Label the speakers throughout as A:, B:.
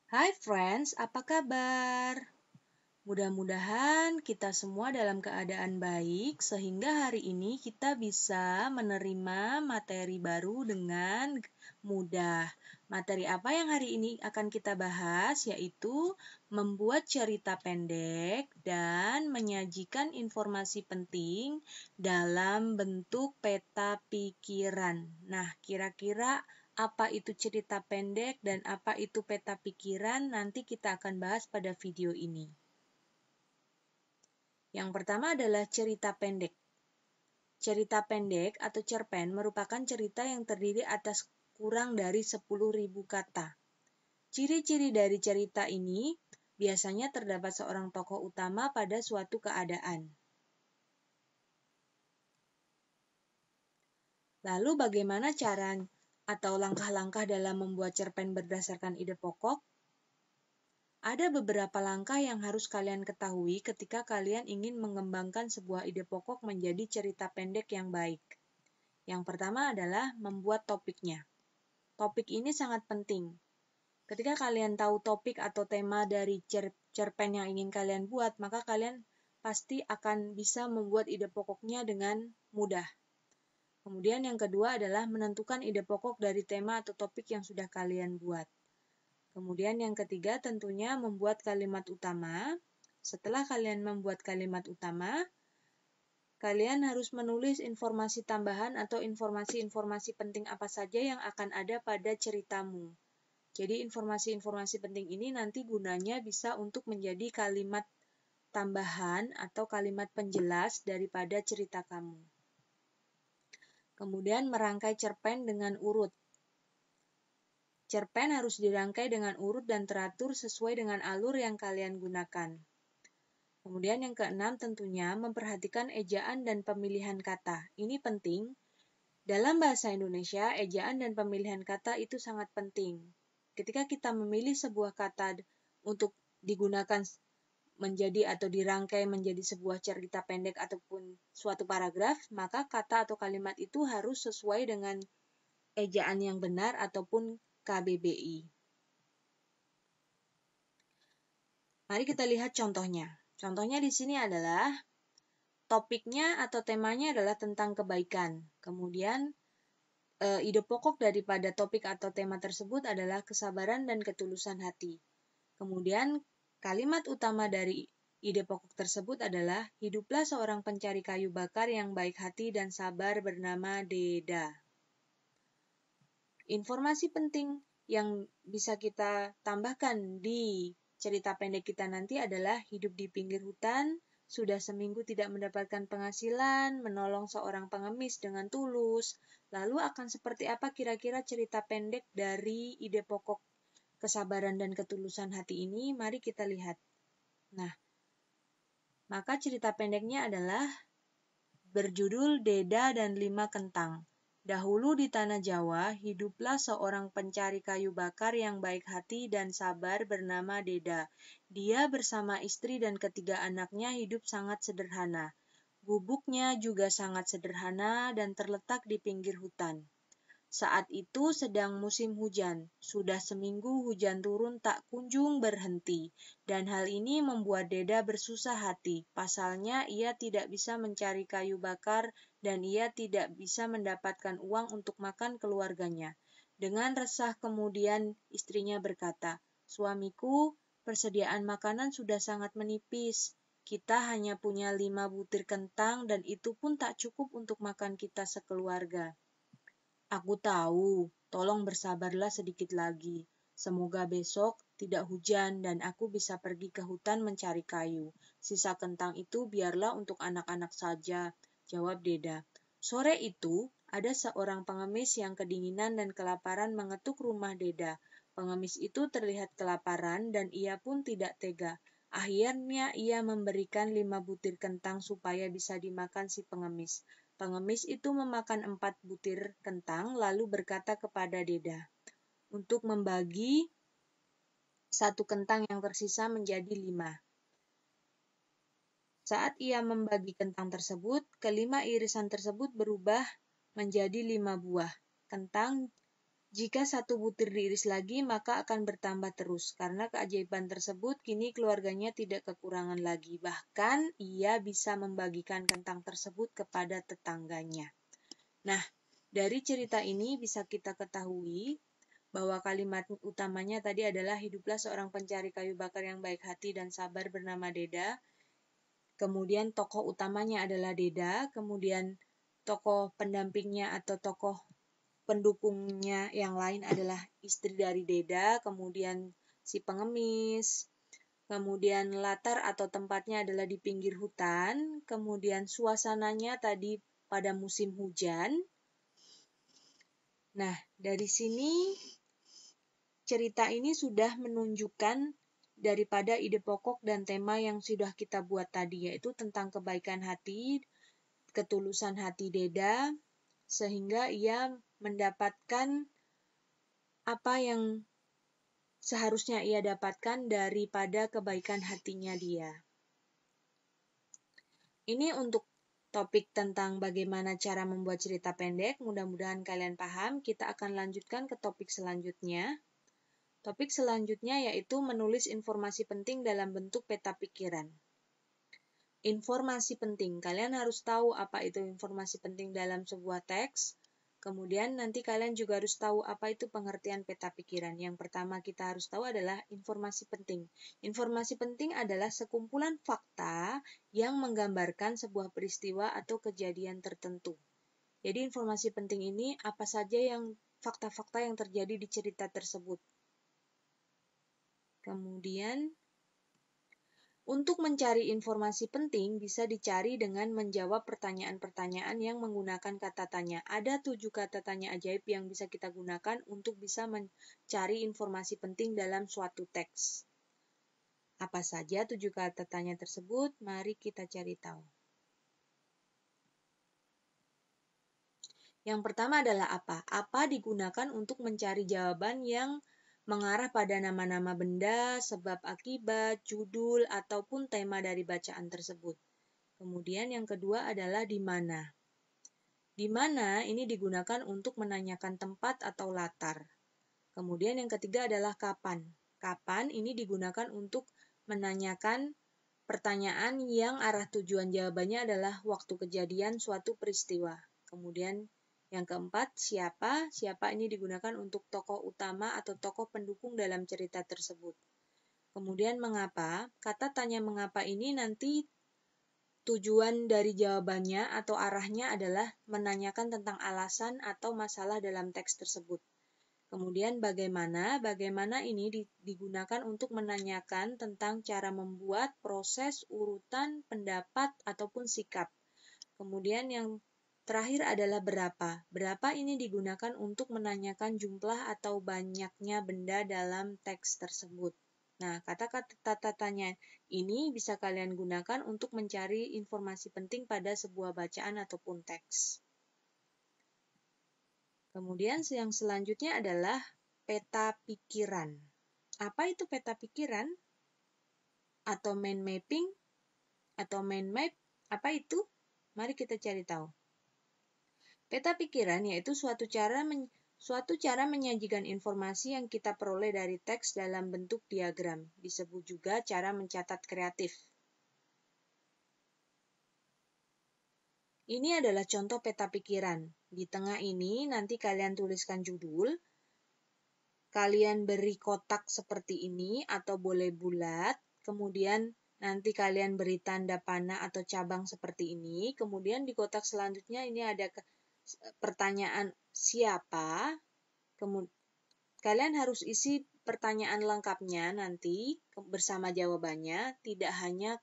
A: Hai friends, apa kabar? Mudah-mudahan kita semua dalam keadaan baik sehingga hari ini kita bisa menerima materi baru dengan mudah. Materi apa yang hari ini akan kita bahas yaitu membuat cerita pendek dan menyajikan informasi penting dalam bentuk peta pikiran. Nah, kira-kira apa itu cerita pendek dan apa itu peta pikiran? Nanti kita akan bahas pada video ini. Yang pertama adalah cerita pendek. Cerita pendek atau cerpen merupakan cerita yang terdiri atas kurang dari 10.000 kata. Ciri-ciri dari cerita ini biasanya terdapat seorang tokoh utama pada suatu keadaan. Lalu bagaimana cara atau langkah-langkah dalam membuat cerpen berdasarkan ide pokok? Ada beberapa langkah yang harus kalian ketahui ketika kalian ingin mengembangkan sebuah ide pokok menjadi cerita pendek yang baik. Yang pertama adalah membuat topiknya. Topik ini sangat penting. Ketika kalian tahu topik atau tema dari cerpen yang ingin kalian buat, maka kalian pasti akan bisa membuat ide pokoknya dengan mudah. Kemudian yang kedua adalah menentukan ide pokok dari tema atau topik yang sudah kalian buat. Kemudian yang ketiga tentunya membuat kalimat utama. Setelah kalian membuat kalimat utama, kalian harus menulis informasi tambahan atau informasi-informasi penting apa saja yang akan ada pada ceritamu. Jadi informasi-informasi penting ini nanti gunanya bisa untuk menjadi kalimat tambahan atau kalimat penjelas daripada cerita kamu. Kemudian merangkai cerpen dengan urut. Cerpen harus dirangkai dengan urut dan teratur sesuai dengan alur yang kalian gunakan. Kemudian yang keenam tentunya memperhatikan ejaan dan pemilihan kata. Ini penting. Dalam bahasa Indonesia, ejaan dan pemilihan kata itu sangat penting. Ketika kita memilih sebuah kata untuk digunakan menjadi atau dirangkai menjadi sebuah cerita pendek ataupun suatu paragraf, maka kata atau kalimat itu harus sesuai dengan ejaan yang benar ataupun KBBI. Mari kita lihat contohnya. Contohnya di sini adalah topiknya atau temanya adalah tentang kebaikan. Kemudian ide pokok daripada topik atau tema tersebut adalah kesabaran dan ketulusan hati. Kemudian kalimat utama dari ide pokok tersebut adalah hiduplah seorang pencari kayu bakar yang baik hati dan sabar bernama Deda. Informasi penting yang bisa kita tambahkan di cerita pendek kita nanti adalah hidup di pinggir hutan, sudah seminggu tidak mendapatkan penghasilan, menolong seorang pengemis dengan tulus. Lalu akan seperti apa kira-kira cerita pendek dari ide pokok kesabaran dan ketulusan hati ini? Mari kita lihat. Nah, maka cerita pendeknya adalah berjudul Deda dan 5 Kentang. Dahulu di tanah Jawa, hiduplah seorang pencari kayu bakar yang baik hati dan sabar bernama Deda. Dia bersama istri dan ketiga anaknya hidup sangat sederhana. Gubuknya juga sangat sederhana dan terletak di pinggir hutan. Saat itu sedang musim hujan. Sudah seminggu hujan turun tak kunjung berhenti. Dan hal ini membuat Deda bersusah hati. Pasalnya ia tidak bisa mencari kayu bakar dan ia tidak bisa mendapatkan uang untuk makan keluarganya. Dengan resah kemudian istrinya berkata, "Suamiku, persediaan makanan sudah sangat menipis. Kita hanya punya 5 butir kentang dan itu pun tak cukup untuk makan kita sekeluarga. Aku tahu, tolong bersabarlah sedikit lagi. Semoga besok tidak hujan dan aku bisa pergi ke hutan mencari kayu. Sisa kentang itu biarlah untuk anak-anak saja," jawab Deda. Sore itu, ada seorang pengemis yang kedinginan dan kelaparan mengetuk rumah Deda. Pengemis itu terlihat kelaparan dan ia pun tidak tega. Akhirnya ia memberikan 5 butir kentang supaya bisa dimakan si pengemis. Pengemis itu memakan 4 butir kentang lalu berkata kepada Deda untuk membagi 1 kentang yang tersisa menjadi 5. Saat ia membagi kentang tersebut, kelima irisan tersebut berubah menjadi 5 buah kentang Jika satu butir diiris lagi, maka akan bertambah terus. Karena keajaiban tersebut, kini keluarganya tidak kekurangan lagi. Bahkan, ia bisa membagikan kentang tersebut kepada tetangganya. Nah, dari cerita ini bisa kita ketahui bahwa kalimat utamanya tadi adalah hiduplah seorang pencari kayu bakar yang baik hati dan sabar bernama Deda. Kemudian tokoh utamanya adalah Deda, kemudian tokoh pendampingnya atau tokoh pendukungnya yang lain adalah istri dari Deda, kemudian si pengemis, kemudian latar atau tempatnya adalah di pinggir hutan, kemudian suasananya tadi pada musim hujan. Nah, dari sini cerita ini sudah menunjukkan daripada ide pokok dan tema yang sudah kita buat tadi, yaitu tentang kebaikan hati, ketulusan hati Deda, sehingga ia mendapatkan apa yang seharusnya ia dapatkan daripada kebaikan hatinya dia. Ini untuk topik tentang bagaimana cara membuat cerita pendek. Mudah-mudahan kalian paham. Kita akan lanjutkan ke topik selanjutnya. Topik selanjutnya yaitu menulis informasi penting dalam bentuk peta pikiran. Informasi penting. Kalian harus tahu apa itu informasi penting dalam sebuah teks. Kemudian nanti kalian juga harus tahu apa itu pengertian peta pikiran. Yang pertama kita harus tahu adalah informasi penting. Informasi penting adalah sekumpulan fakta yang menggambarkan sebuah peristiwa atau kejadian tertentu. Jadi informasi penting ini apa saja yang fakta-fakta yang terjadi di cerita tersebut. Kemudian untuk mencari informasi penting bisa dicari dengan menjawab pertanyaan-pertanyaan yang menggunakan kata tanya. Ada 7 kata tanya ajaib yang bisa kita gunakan untuk bisa mencari informasi penting dalam suatu teks. Apa saja 7 kata tanya tersebut? Mari kita cari tahu. Yang pertama adalah apa? Apa digunakan untuk mencari jawaban yang mengarah pada nama-nama benda, sebab akibat, judul, ataupun tema dari bacaan tersebut. Kemudian yang kedua adalah di mana. Di mana ini digunakan untuk menanyakan tempat atau latar. Kemudian yang ketiga adalah kapan. Kapan ini digunakan untuk menanyakan pertanyaan yang arah tujuan jawabannya adalah waktu kejadian suatu peristiwa. Kemudian yang keempat, siapa? Siapa ini digunakan untuk tokoh utama atau tokoh pendukung dalam cerita tersebut. Kemudian mengapa? Kata tanya mengapa ini nanti tujuan dari jawabannya atau arahnya adalah menanyakan tentang alasan atau masalah dalam teks tersebut. Kemudian bagaimana? Bagaimana ini digunakan untuk menanyakan tentang cara membuat, proses, urutan, pendapat, ataupun sikap. Kemudian yang terakhir adalah berapa. Berapa ini digunakan untuk menanyakan jumlah atau banyaknya benda dalam teks tersebut. Nah, kata-kata tanya ini bisa kalian gunakan untuk mencari informasi penting pada sebuah bacaan ataupun teks. Kemudian yang selanjutnya adalah peta pikiran. Apa itu peta pikiran? Atau mind mapping? Atau mind map? Apa itu? Mari kita cari tahu. Peta pikiran yaitu suatu cara menyajikan informasi yang kita peroleh dari teks dalam bentuk diagram. Disebut juga cara mencatat kreatif. Ini adalah contoh peta pikiran. Di tengah ini nanti kalian tuliskan judul. Kalian beri kotak seperti ini atau boleh bulat. Kemudian nanti kalian beri tanda panah atau cabang seperti ini. Kemudian di kotak selanjutnya ini ada pertanyaan siapa. Kemudian kalian harus isi pertanyaan lengkapnya nanti bersama jawabannya. Tidak hanya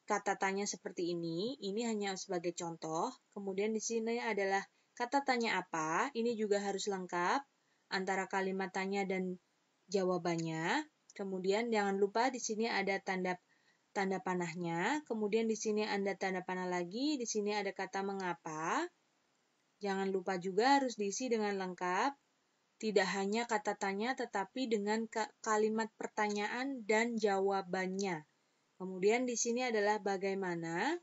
A: kata tanya seperti ini hanya sebagai contoh. Kemudian di sini adalah kata tanya apa, ini juga harus lengkap antara kalimat tanya dan jawabannya. Kemudian jangan lupa di sini ada tanda panahnya. Kemudian di sini ada tanda panah lagi, di sini ada kata mengapa. Jangan lupa juga harus diisi dengan lengkap. Tidak hanya kata tanya tetapi dengan kalimat pertanyaan dan jawabannya. Kemudian di sini adalah bagaimana.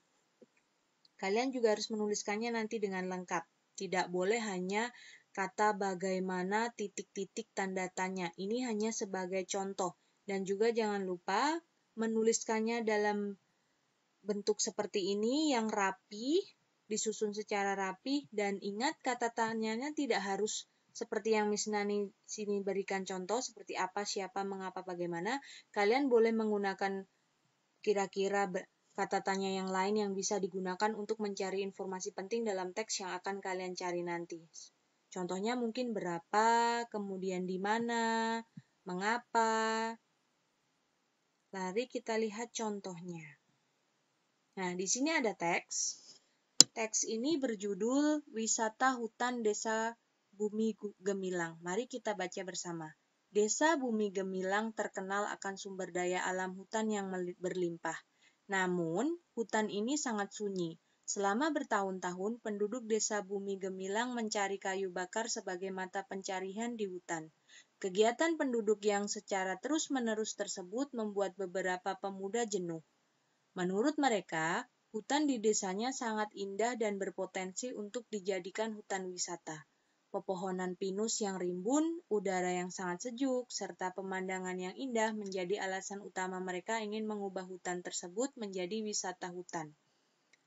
A: Kalian juga harus menuliskannya nanti dengan lengkap. Tidak boleh hanya kata bagaimana titik-titik tanda tanya. Ini hanya sebagai contoh. Dan juga jangan lupa menuliskannya dalam bentuk seperti ini yang rapi, disusun secara rapi, dan ingat kata tanyanya tidak harus seperti yang Miss Nani sini berikan contoh, seperti apa, siapa, mengapa, bagaimana. Kalian boleh menggunakan kira-kira kata tanya yang lain yang bisa digunakan untuk mencari informasi penting dalam teks yang akan kalian cari nanti. Contohnya mungkin berapa, kemudian di mana, mengapa. Mari kita lihat contohnya. Nah, di sini ada teks. Teks ini berjudul Wisata Hutan Desa Bumi Gemilang. Mari kita baca bersama. Desa Bumi Gemilang terkenal akan sumber daya alam hutan yang berlimpah. Namun, hutan ini sangat sunyi. Selama bertahun-tahun, penduduk Desa Bumi Gemilang mencari kayu bakar sebagai mata pencarian di hutan. Kegiatan penduduk yang secara terus-menerus tersebut membuat beberapa pemuda jenuh. Menurut mereka, hutan di desanya sangat indah dan berpotensi untuk dijadikan hutan wisata. Pepohonan pinus yang rimbun, udara yang sangat sejuk, serta pemandangan yang indah menjadi alasan utama mereka ingin mengubah hutan tersebut menjadi wisata hutan.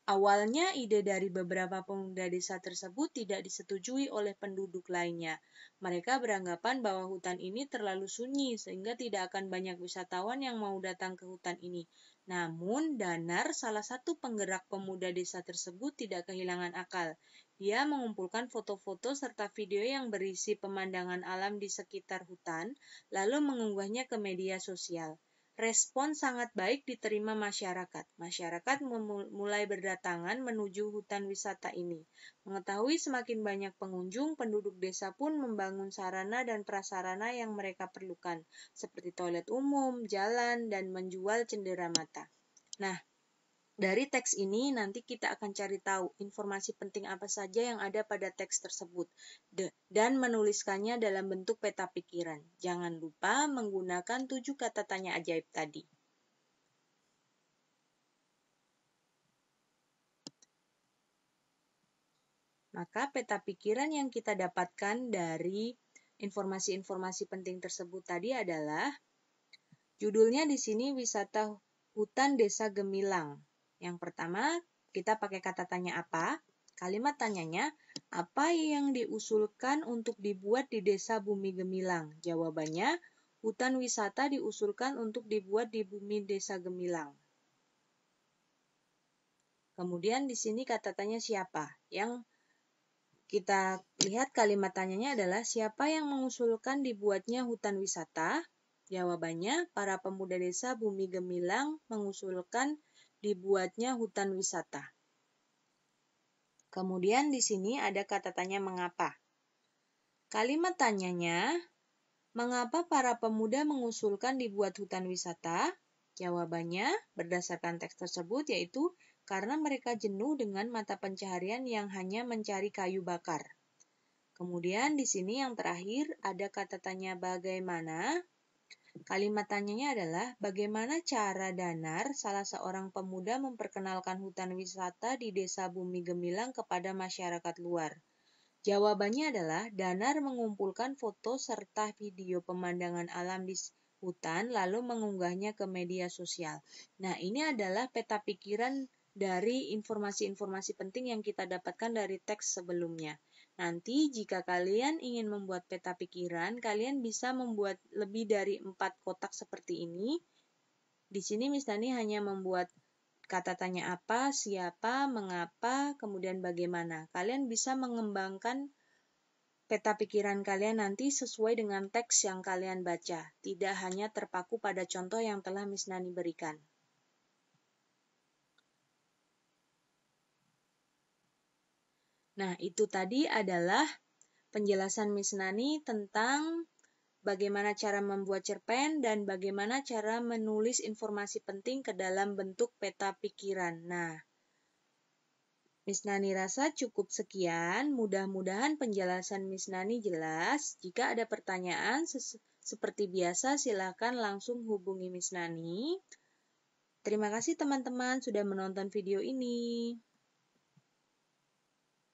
A: Awalnya, ide dari beberapa pemuda desa tersebut tidak disetujui oleh penduduk lainnya. Mereka beranggapan bahwa hutan ini terlalu sunyi sehingga tidak akan banyak wisatawan yang mau datang ke hutan ini. Namun, Danar, salah satu penggerak pemuda desa tersebut, tidak kehilangan akal. Dia mengumpulkan foto-foto serta video yang berisi pemandangan alam di sekitar hutan, lalu mengunggahnya ke media sosial. Respon sangat baik diterima masyarakat. Masyarakat mulai berdatangan menuju hutan wisata ini. Mengetahui semakin banyak pengunjung, penduduk desa pun membangun sarana dan prasarana yang mereka perlukan, seperti toilet umum, jalan, dan menjual cendera mata. Nah, dari teks ini nanti kita akan cari tahu informasi penting apa saja yang ada pada teks tersebut dan menuliskannya dalam bentuk peta pikiran. Jangan lupa menggunakan 7 kata tanya ajaib tadi. Maka peta pikiran yang kita dapatkan dari informasi-informasi penting tersebut tadi adalah judulnya di sini Wisata Hutan Desa Gemilang. Yang pertama, kita pakai kata tanya apa? Kalimat tanyanya, apa yang diusulkan untuk dibuat di Desa Bumi Gemilang? Jawabannya, hutan wisata diusulkan untuk dibuat di Bumi Desa Gemilang. Kemudian di sini kata tanya siapa? Yang kita lihat kalimat tanyanya adalah siapa yang mengusulkan dibuatnya hutan wisata? Jawabannya, para pemuda desa Bumi Gemilang mengusulkan dibuatnya hutan wisata. Kemudian di sini ada kata tanya mengapa. Kalimat tanyanya, mengapa para pemuda mengusulkan dibuat hutan wisata? Jawabannya berdasarkan teks tersebut yaitu karena mereka jenuh dengan mata pencaharian yang hanya mencari kayu bakar. Kemudian di sini yang terakhir ada kata tanya bagaimana. Kalimat tanyanya adalah bagaimana cara Danar, salah seorang pemuda, memperkenalkan hutan wisata di Desa Bumi Gemilang kepada masyarakat luar. Jawabannya adalah Danar mengumpulkan foto serta video pemandangan alam di hutan lalu mengunggahnya ke media sosial. Nah, ini adalah peta pikiran dari informasi-informasi penting yang kita dapatkan dari teks sebelumnya. Nanti jika kalian ingin membuat peta pikiran, kalian bisa membuat lebih dari 4 kotak seperti ini. Di sini Miss Nani hanya membuat kata tanya apa, siapa, mengapa, kemudian bagaimana. Kalian bisa mengembangkan peta pikiran kalian nanti sesuai dengan teks yang kalian baca. Tidak hanya terpaku pada contoh yang telah Miss Nani berikan. Nah, itu tadi adalah penjelasan Miss Nani tentang bagaimana cara membuat cerpen dan bagaimana cara menulis informasi penting ke dalam bentuk peta pikiran. Nah, Miss Nani rasa cukup sekian. Mudah-mudahan penjelasan Miss Nani jelas. Jika ada pertanyaan, seperti biasa silakan langsung hubungi Miss Nani. Terima kasih teman-teman sudah menonton video ini.